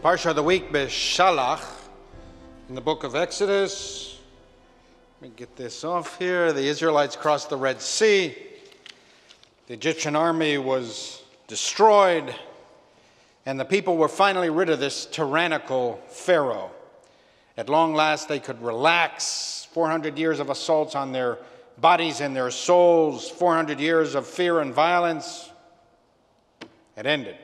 Parasha of the week, Beshalach, in the book of Exodus. Let me get this off here. The Israelites crossed the Red Sea. The Egyptian army was destroyed, and the people were finally rid of this tyrannical Pharaoh. At long last, they could relax. 400 years of assaults on their bodies and their souls, 400 years of fear and violence had ended.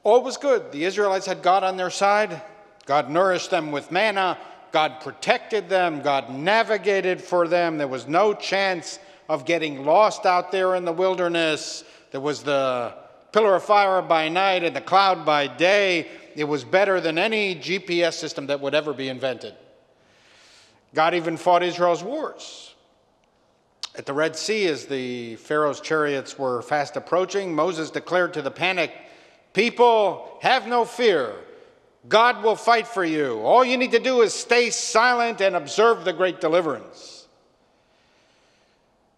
All was good. The Israelites had God on their side. God nourished them with manna. God protected them. God navigated for them. There was no chance of getting lost out there in the wilderness. There was the pillar of fire by night and the cloud by day. It was better than any GPS system that would ever be invented. God even fought Israel's wars. At the Red Sea, as the Pharaoh's chariots were fast approaching, Moses declared to the panicked people, "Have no fear. God will fight for you. All you need to do is stay silent and observe the great deliverance."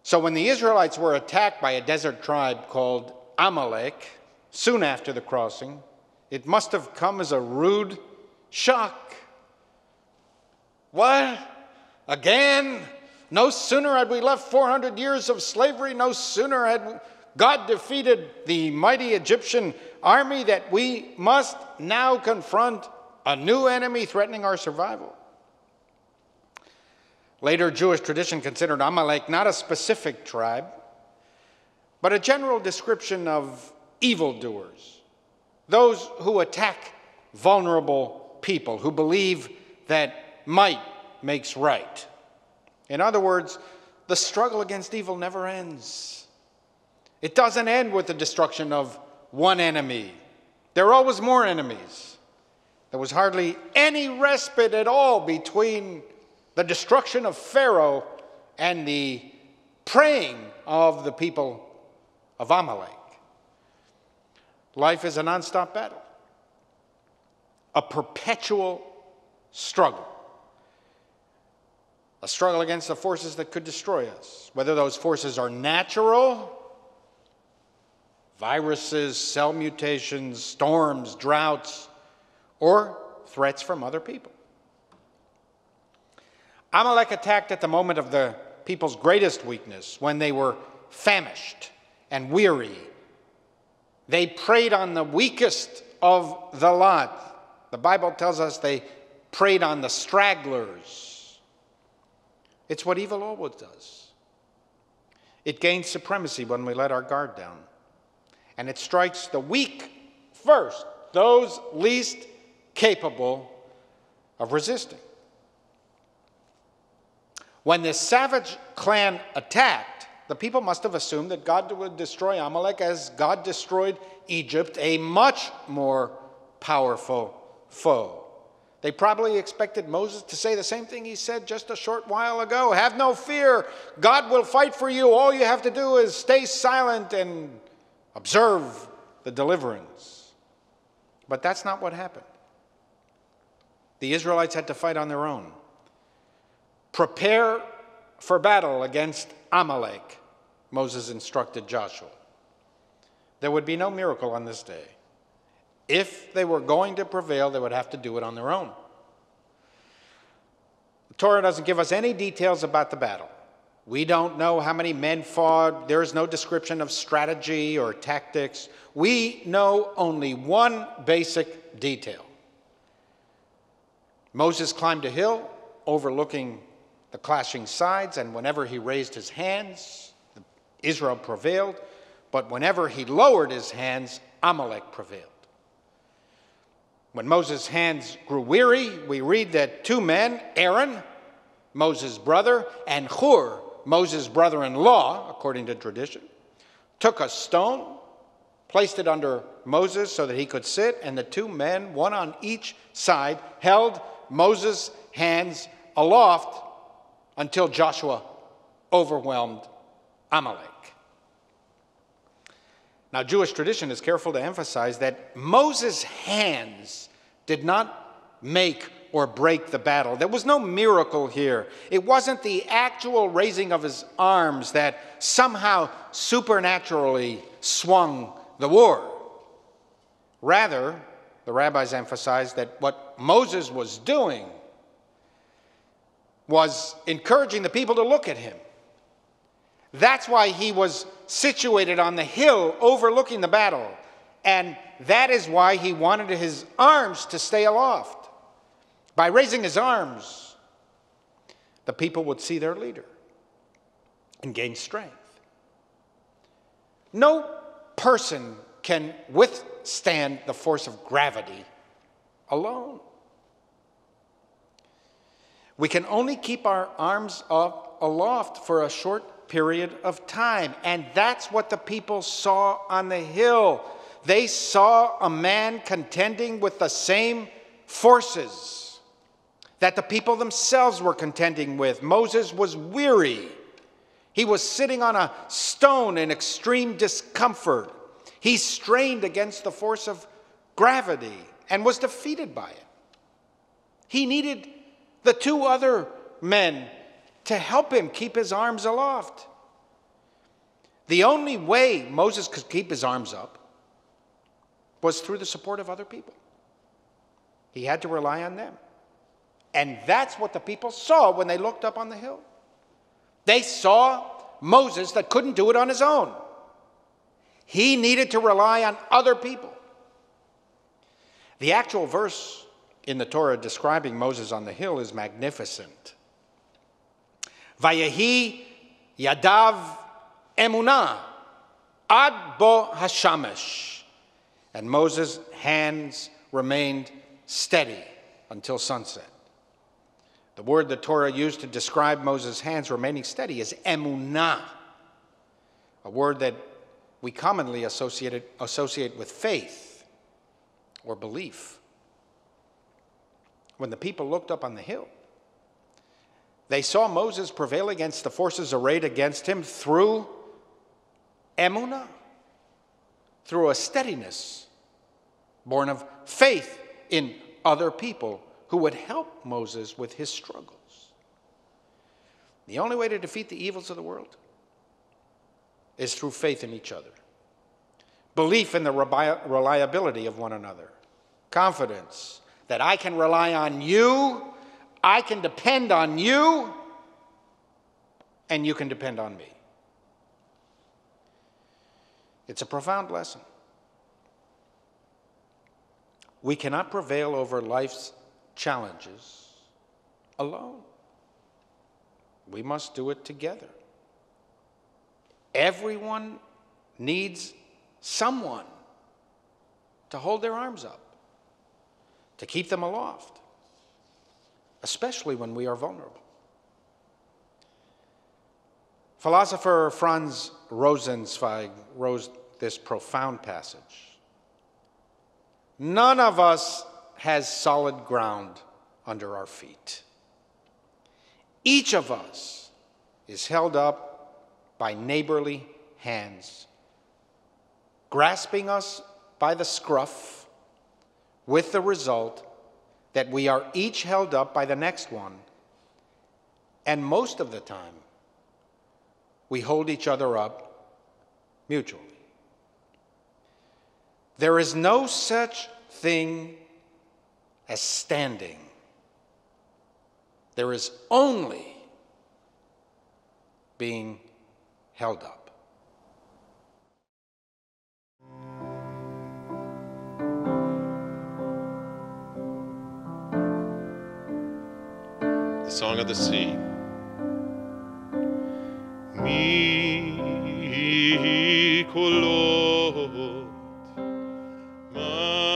So when the Israelites were attacked by a desert tribe called Amalek, soon after the crossing, it must have come as a rude shock. What? Again? No sooner had we left 400 years of slavery, no sooner had God defeated the mighty Egyptian army that we must now confront a new enemy threatening our survival. Later, Jewish tradition considered Amalek not a specific tribe, but a general description of evildoers, those who attack vulnerable people, who believe that might makes right. In other words, the struggle against evil never ends. It doesn't end with the destruction of one enemy. There are always more enemies. There was hardly any respite at all between the destruction of Pharaoh and the praying of the people of Amalek. Life is a nonstop battle, a perpetual struggle. A struggle against the forces that could destroy us, whether those forces are natural, viruses, cell mutations, storms, droughts, or threats from other people. Amalek attacked at the moment of the people's greatest weakness, when they were famished and weary. They preyed on the weakest of the lot. The Bible tells us they preyed on the stragglers. It's what evil always does. It gains supremacy when we let our guard down. And it strikes the weak first, those least capable of resisting. When this savage clan attacked, the people must have assumed that God would destroy Amalek as God destroyed Egypt, a much more powerful foe. They probably expected Moses to say the same thing he said just a short while ago. "Have no fear. God will fight for you. All you have to do is stay silent and observe the deliverance." But that's not what happened. The Israelites had to fight on their own. "Prepare for battle against Amalek," Moses instructed Joshua. There would be no miracle on this day. If they were going to prevail, they would have to do it on their own. The Torah doesn't give us any details about the battle. We don't know how many men fought. There is no description of strategy or tactics. We know only one basic detail. Moses climbed a hill overlooking the clashing sides, and whenever he raised his hands, Israel prevailed. But whenever he lowered his hands, Amalek prevailed. When Moses' hands grew weary, we read that two men, Aaron, Moses' brother, and Hur, Moses' brother-in-law, according to tradition, took a stone, placed it under Moses so that he could sit, and the two men, one on each side, held Moses' hands aloft until Joshua overwhelmed Amalek. Now, Jewish tradition is careful to emphasize that Moses' hands did not make or break the battle. There was no miracle here. It wasn't the actual raising of his arms that somehow supernaturally swung the war. Rather, the rabbis emphasized that what Moses was doing was encouraging the people to look at him. That's why he was situated on the hill overlooking the battle. And that is why he wanted his arms to stay aloft. By raising his arms, the people would see their leader and gain strength. No person can withstand the force of gravity alone. We can only keep our arms up aloft for a short period of time. And that's what the people saw on the hill. They saw a man contending with the same forces that the people themselves were contending with. Moses was weary. He was sitting on a stone in extreme discomfort. He strained against the force of gravity and was defeated by it. He needed the two other men to help him keep his arms aloft. The only way Moses could keep his arms up was through the support of other people. He had to rely on them. And that's what the people saw when they looked up on the hill. They saw Moses that couldn't do it on his own. He needed to rely on other people. The actual verse in the Torah describing Moses on the hill is magnificent. Vayehi yadav emunah ad bo hashamesh. And Moses' hands remained steady until sunset. The word the Torah used to describe Moses' hands remaining steady is emunah, a word that we commonly associate with faith or belief. When the people looked up on the hill, they saw Moses prevail against the forces arrayed against him through emunah, through a steadiness born of faith in other people who would help Moses with his struggles. The only way to defeat the evils of the world is through faith in each other, belief in the reliability of one another, confidence that I can rely on you, I can depend on you, and you can depend on me. It's a profound lesson. We cannot prevail over life's challenges alone. We must do it together. Everyone needs someone to hold their arms up, to keep them aloft, especially when we are vulnerable. Philosopher Franz Rosenzweig wrote this profound passage. None of us has solid ground under our feet. Each of us is held up by neighborly hands, grasping us by the scruff, with the result that we are each held up by the next one, and most of the time, we hold each other up mutually. There is no such thing as standing. There is only being held up. The Song of the Sea. Mi kolot ma'im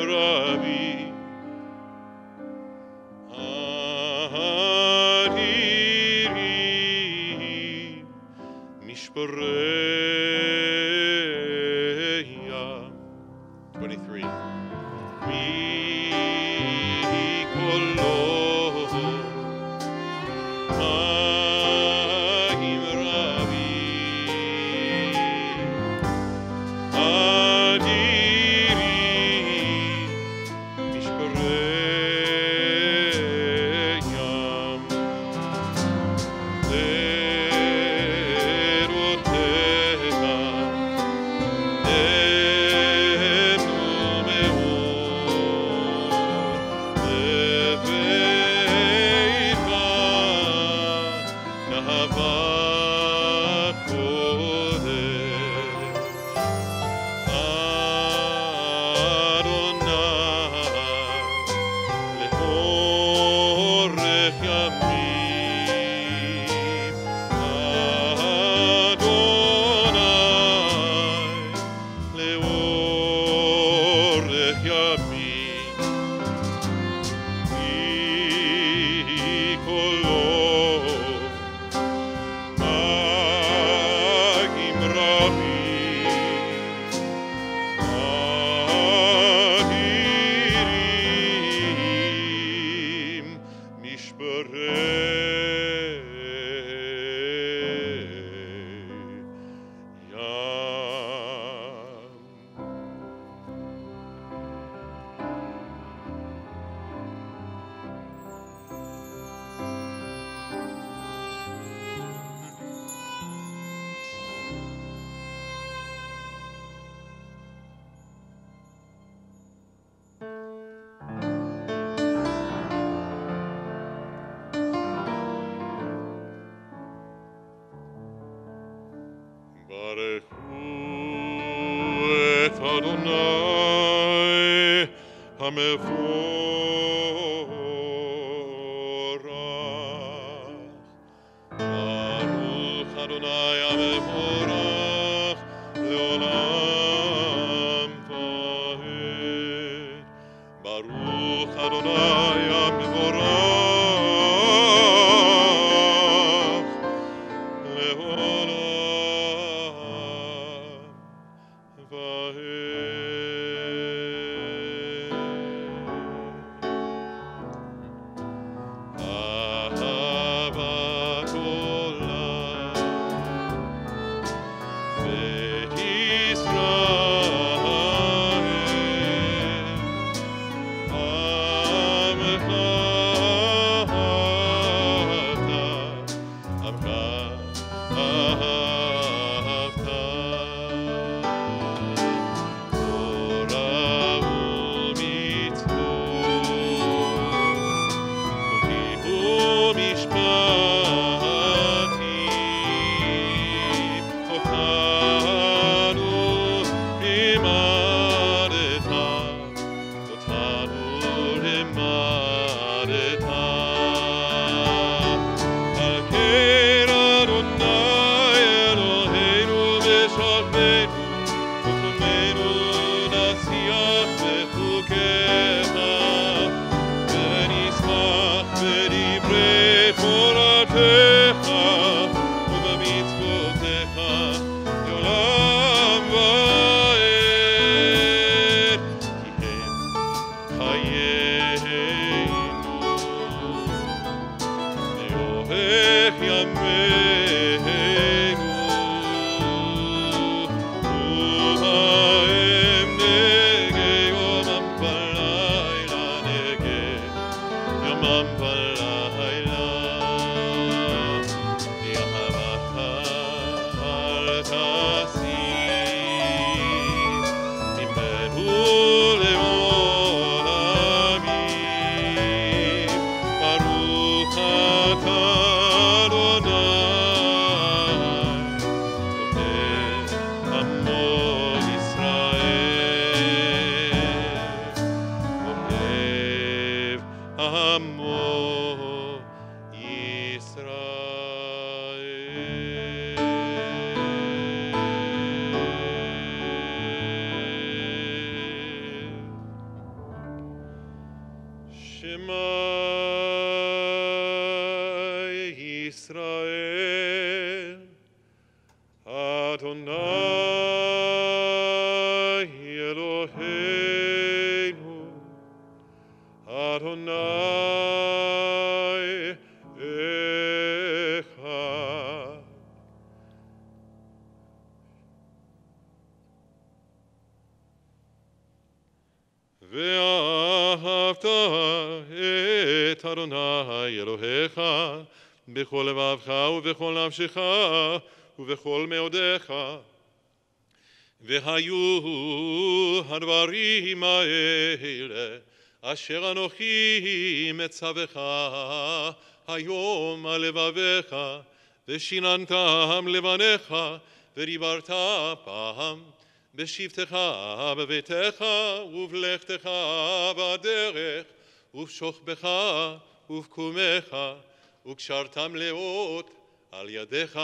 rabi aririm mishpareya. 23. Mi kolot לאורך ימים, אדוני, לאורך ימים, כי קולו מים רבים, אדירים, משברי ים. ברכו את אדוני המבורך. ברוך אדוני המבורך לעולם ועד. ברוך אדוני המבורך לעולם ועד. אהבת עולם בית ישראל, עמך אהבת, תורה ומצוות, חוקים ומשפטים, אותנו לימדת, אותנו לימדת. על כן אדוני אלוהינו משכבנו, וחומנו נשיח בחוקיך, ונשמח בדברי תורתך ובמצוותיך לעולם ועד. כי הם חיינו לאורך ימינו, ובהם נגה יומם ולילה, נגה יומם ולילה. באהבתך אל תסיר ממנו לעולמים. ברוך אתה אדוני נותן עמו ישראל, אוהב עמו ישראל. שמע ישראל, אדוני אלוהינו, אדוני אחד. ואהבת את אדוני אלוהיך בכל לבבך ובכל נפשך ובכל מאודיך. והיו הדברים האלה אשר אנוכי מצווך היום על לבביך, ושיננתם לבניך, ודיברת פעם בשבתך בביתך ובלכתך בדרך ובשוכבך ובקומך, וקשרתם לאות על ידיך,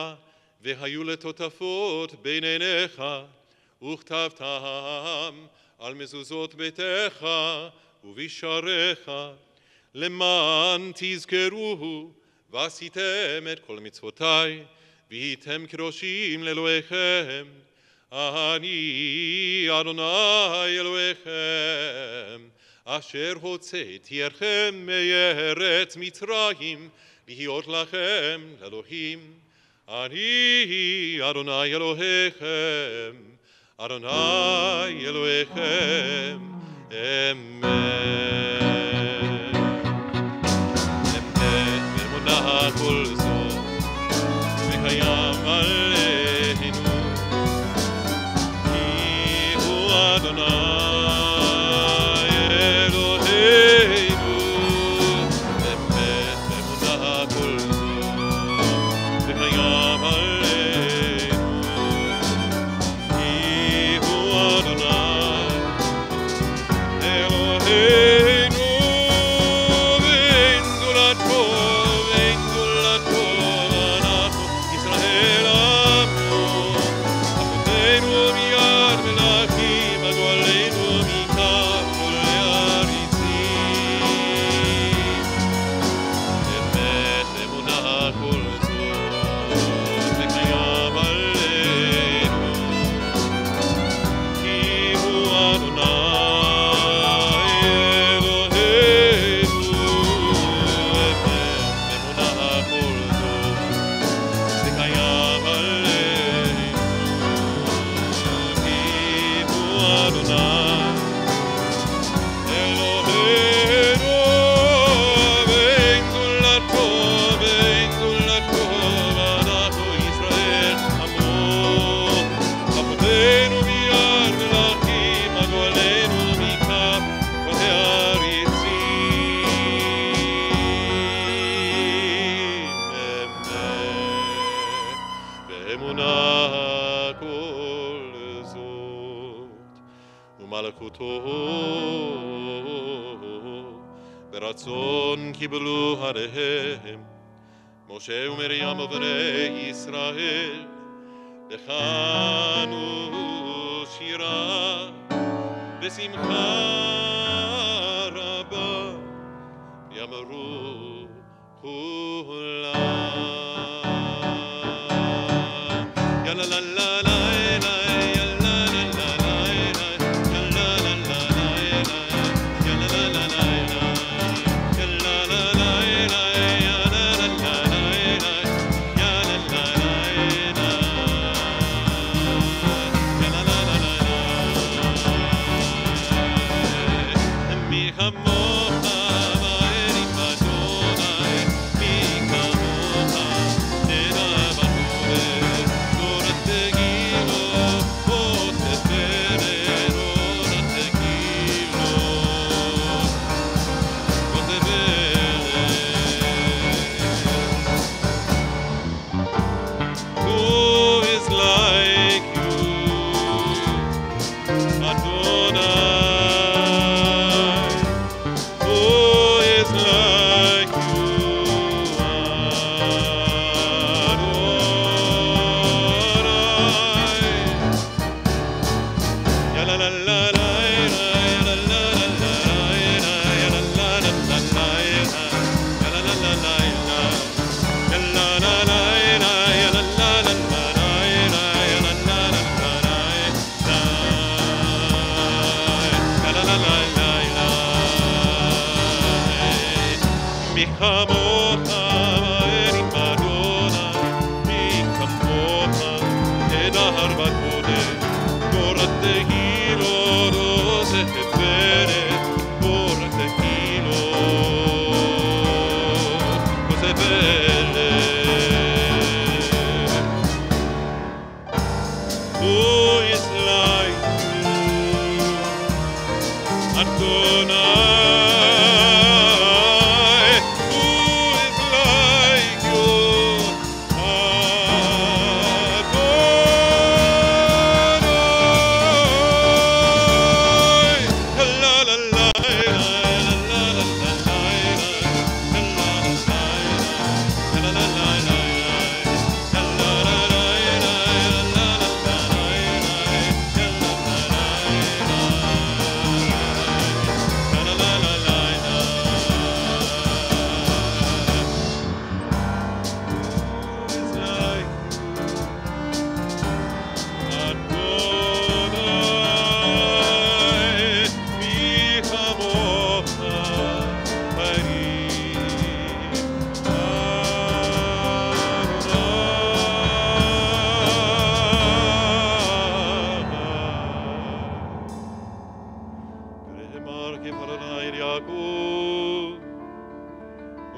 והיו לטוטפות בין עיניך, וכתבתם על מזוזות ביתך ובשעריך, למען תזכרו ועשיתם את כל מצוותי, והייתם קדושים לאלוהיכם. אני אדוני אלוהיכם, אשר הוצאתי אתכם מארץ מצרים, להיות לכם לאלוהים. אני אדוני אלוהיכם, אדוני אלוהיכם, אמן. אמת ואמונה כל זאת, וקיים עלינו, כי הוא אדוני ברצון קיבלו עליהם משה ומרים ובני ישראל, לחנו שירה בשמחה רבה, יאמרו כולם יא לה לה לה לה Adonai,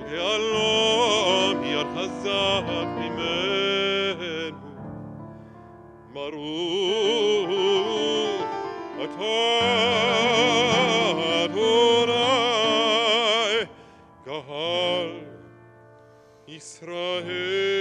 העולם יד חזק ממנו, ברוך אתה אדוני קהל ישראל.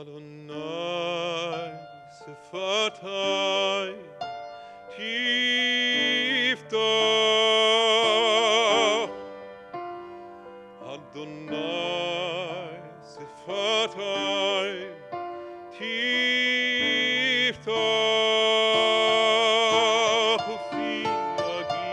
Adonai Sefatai Tiftach Adonai Sefatai Tiftach Ufi Agi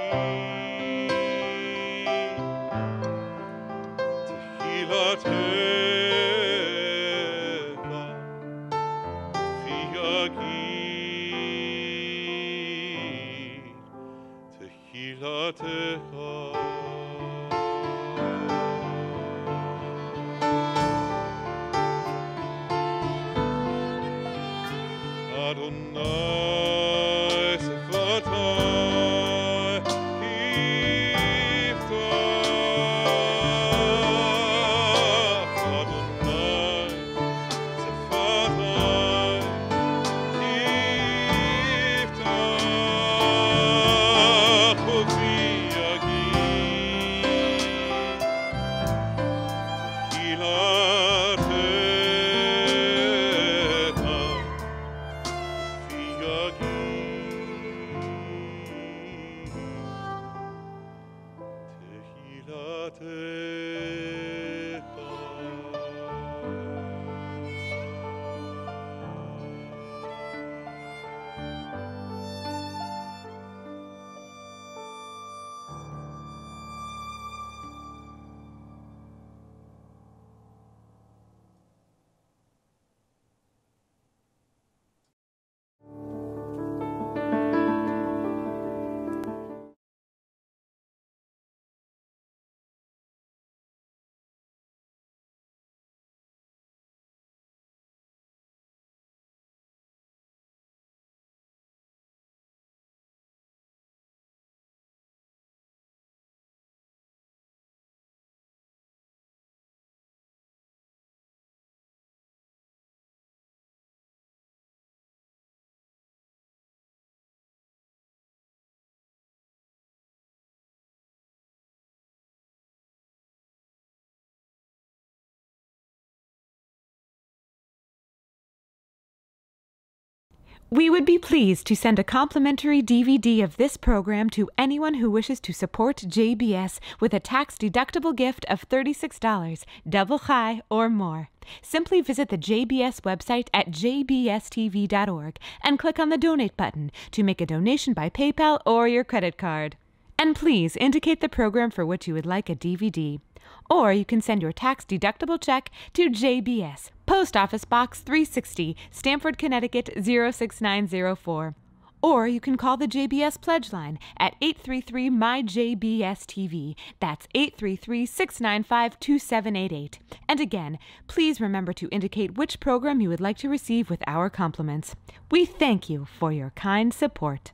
We would be pleased to send a complimentary DVD of this program to anyone who wishes to support JBS with a tax-deductible gift of $36, double chai or more. Simply visit the JBS website at jbstv.org and click on the Donate button to make a donation by PayPal or your credit card. And please indicate the program for which you would like a DVD. Or you can send your tax-deductible check to JBS, Post Office Box 360, Stamford, Connecticut 06904. Or you can call the JBS Pledge Line at 833-MY-JBS-TV. That's 833-695-2788. And again, please remember to indicate which program you would like to receive with our compliments. We thank you for your kind support.